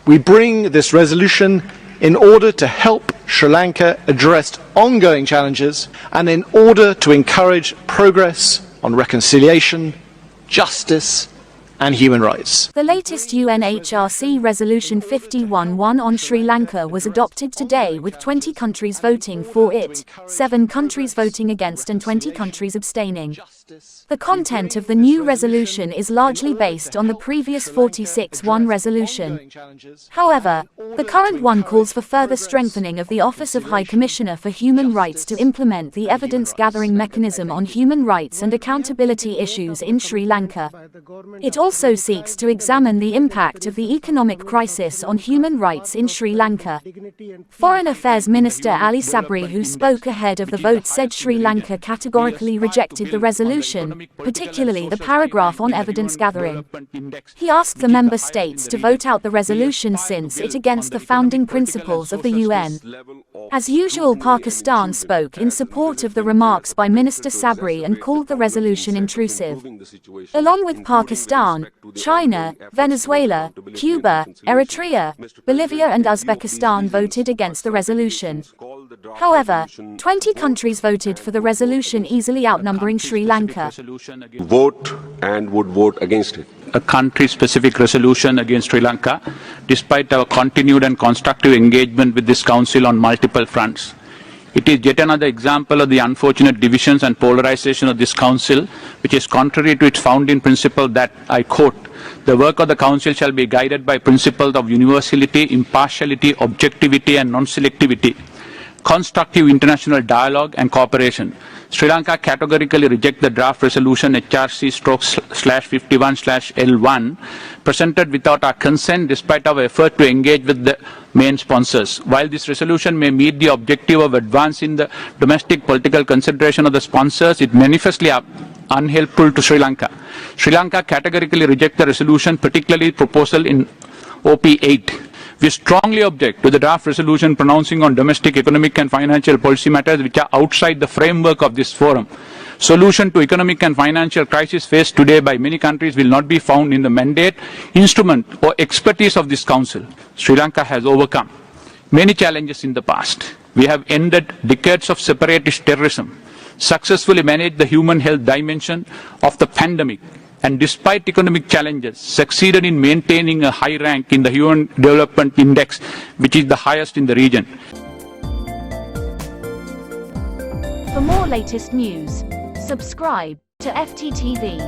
We bring this resolution in order to help Sri Lanka address ongoing challenges and in order to encourage progress on reconciliation, justice and human rights. The latest UNHRC Resolution 51-1 on Sri Lanka was adopted today with 20 countries voting for it, 7 countries voting against and 20 countries abstaining. The content of the new resolution is largely based on the previous 46-1 resolution. However, the current one calls for further strengthening of the Office of High Commissioner for Human Rights to implement the evidence-gathering mechanism on human rights and accountability issues in Sri Lanka. It also seeks to examine the impact of the economic crisis on human rights in Sri Lanka. Foreign Affairs Minister Ali Sabri, who spoke ahead of the vote, said Sri Lanka categorically rejected the resolution, particularly the paragraph on evidence gathering. He asked the member states to vote out the resolution since it against the founding principles of the UN. As usual, Pakistan spoke in support of the remarks by Minister Sabri and called the resolution intrusive. Along with Pakistan, China, Venezuela, Cuba, Eritrea, Bolivia and Uzbekistan voted against the resolution. However, 20 countries voted for the resolution, easily outnumbering Sri Lanka. Vote and would vote against it. A country-specific resolution against Sri Lanka, despite our continued and constructive engagement with this Council on multiple fronts. It is yet another example of the unfortunate divisions and polarization of this Council, which is contrary to its founding principle that, I quote, "The work of the Council shall be guided by principles of universality, impartiality, objectivity and non-selectivity, constructive international dialogue and cooperation." Sri Lanka categorically rejects the draft resolution HRC/51/L1 presented without our consent, despite our effort to engage with the main sponsors. While this resolution may meet the objective of advancing the domestic political consideration of the sponsors, it manifestly unhelpful to Sri Lanka. Sri Lanka categorically rejects the resolution, particularly proposal in OP8. We strongly object to the draft resolution pronouncing on domestic economic and financial policy matters which are outside the framework of this forum. Solution to economic and financial crisis faced today by many countries will not be found in the mandate, instrument or expertise of this Council. Sri Lanka has overcome many challenges in the past. We have ended decades of separatist terrorism, successfully managed the human health dimension of the pandemic, and despite economic challenges, succeeded in maintaining a high rank in the Human Development Index, which is the highest in the region. For more latest news, subscribe to FTTV.